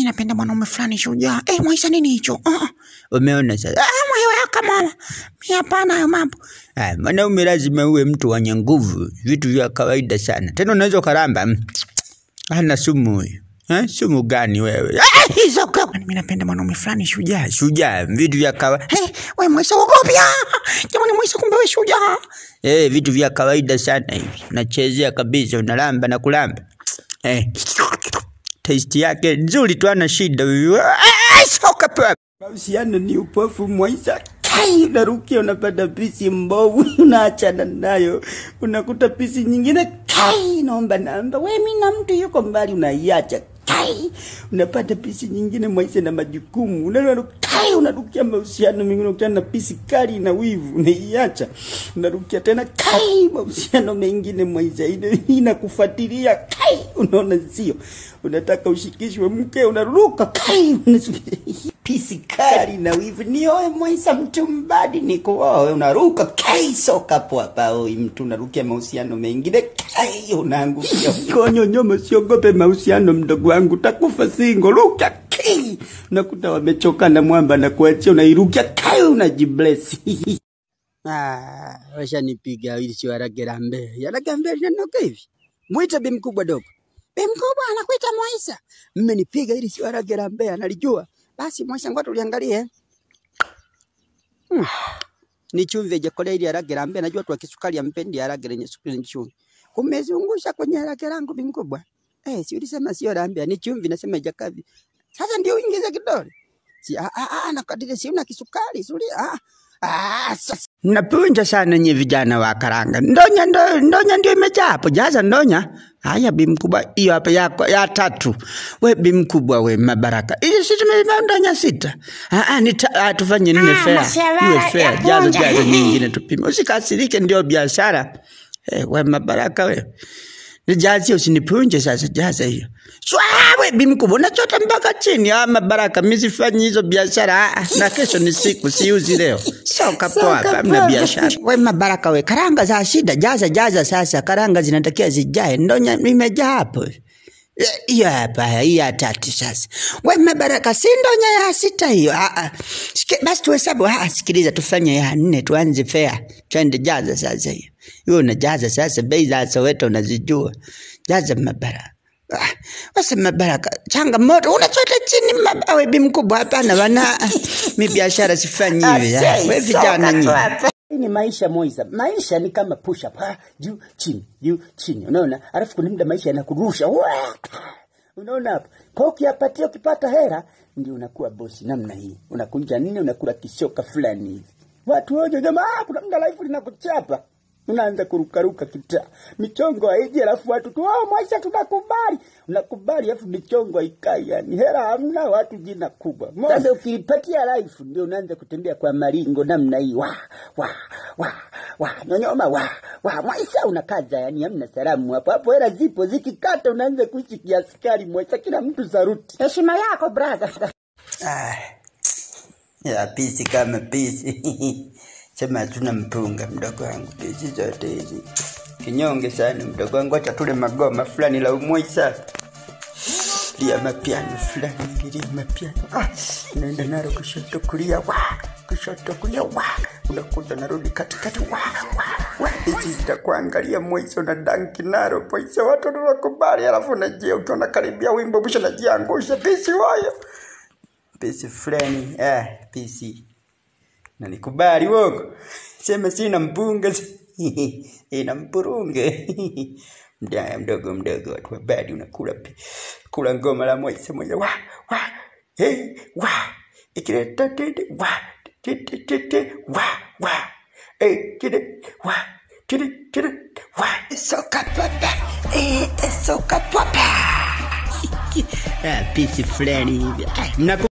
napenda mwanaume fulani shujaa. Mwaisa nini hicho? Umeona sasa? Mwewe kama mimi hapana hayo mambo. Mwanaume lazima uwe mtu mwenye nguvu, vitu vya kawaida sana. Tena unaweza karamba. Hana sumu huyo. Sumu gani wewe? Hizo kwa mimi napenda mwanaume fulani shujaa. Shujaa, vitu vya kawaida. Wewe Mwaisa ogopia. Jamani Mwaisa kumbe wewe shujaa. Vitu vya kawaida sana hivi. Unachezea kabisa, unalamba na kulamba. Taste yake nzuri tu, ana shida huyo. Soka pia. Mahusiano ni upofu Mwaisa. Unarukia unapata pisi mbovu, unaachana nayo, unakuta pisi nyingine naomba namba, wewe mimi na mtu yuko mbali unaiacha, unapata pisi nyingine Mwaisa na majukumu, unarukia mahusiano mengine unakutana na pisi kali na wivu unaiacha, unarukia tena mahusiano mengine Mwaisa inakufuatilia, unaona sio, unataka ushikishwe mke unaruka pisi kali na wivu, nioe Mwaisa mtu mbadi nikuoe, unaruka soka hapa mtu unarukia mahusiano mengine unaangukia konyonyoma. Siogope mahusiano mdogo wangu, takufa single, ruka unakuta wamechoka na mwamba na kuachia, unairukia unajibless. Washa nipiga ili siwaragera mbele. Yaraga mbele nanoka hivi. Mwita bi mkubwa dogo. Bi mkubwa anakuita Mwaisa. Mmenipiga ili siwaragera mbele, analijua. Basi Mwaisa ngoja tuliangalie. Ni chumvi jakole ili aragera mbele, najua tu akisukari ampendi aragera yenye sukari nchumvi. Umezungusha kwenye aragera yangu bi mkubwa. Si ulisema sio rambia, ni chumvi nasema jakavi. Sasa ndio uingize kidole. Nakadiri si una kisukari, suri. Napunja sana nye vijana wa karanga. Ndonya ndio imejaa hapo. Jaza ndonya. Haya bi mkubwa, hiyo hapa yako ya 3. We bi mkubwa we Mabaraka. Hiyo sisi tumeiba ndonya 6. Tufanye nini fair? Iwe fair. Jaza nyingine tupime. Usikasirike, ndio biashara. We Mabaraka we. Nijazi usinipunje sasa, jaza hiyo. Wewe bi mkubwa unachota mpaka chini. Mabaraka mimi sifanyi hizo biashara. Na kesho ni siku, siuzi leo. Soka poa hapa mna biashara. Wewe Mabaraka we, karanga za shida, jaza sasa, karanga zinatakia zijae. Ndonya imejaa hapo. Hiyo hapa, hii ya 3 sasa. Wewe Mabaraka si ndonya ya 6 hiyo. Basi tuhesabu, sikiliza tufanye ya 4 tuanze fair. Twende jaza sasa hiyo. Wewe unajaza sasa, bei za Soweto unazijua. Jaza Mabaraka. Wasa Mabaraka, changamoto unachota chini wewe bi mkubwa hapana bana. Mimi biashara sifanyi hivi. Wewe vijana nyinyi. Ni maisha Mwaisa. Maisha ni kama push up. Juu chini. Unaona? Alafu kuna muda maisha yanakurusha. Unaona hapo? Kwa ukiyapatia ukipata hela ndio unakuwa bosi namna hii. Unakunja nini, unakula kishoka fulani hivi. Watu wote jamaa kuna muda life linakuchapa. Unaanza kurukaruka kita. Michongo haiji, alafu watu tu Mwaisa tunakubali. Unakubali alafu michongo haikai, yani hela hamna, watu jina kubwa. Sasa ukipatia life ndio unaanza kutembea kwa maringo namna hii. Nyonyoma Mwaisa unakaza, yani hamna salamu hapo hela zipo, zikikata unaanza kuishi kiaskari Mwaisa, kila mtu saruti. Heshima yako brother. Ya pisi kama pisi. Sema tunampunga mdogo wangu, pisi zote hizi. Kinyonge sana mdogo wangu, acha tule magoma fulani la Mwaisa. Lia mapiano fulani, lia mapiano. Naenda nalo kushoto kulia, kushoto kulia, unakuta narudi katikati, hizi zitakuangalia Mwaisa na danki naro, Mwaisa watu wanakubali, alafu unajia utaona karibia wimbo mwisho najiangusha, pisi wayo. Pisi fulani, pisi. Na nikubali woko. Sema sina mpunga. Na mpurunge. Mdogo watu wabadi unakula kula ngoma la Mwaisa moja. Ikileta tete. Soka papa. Pisi fulani.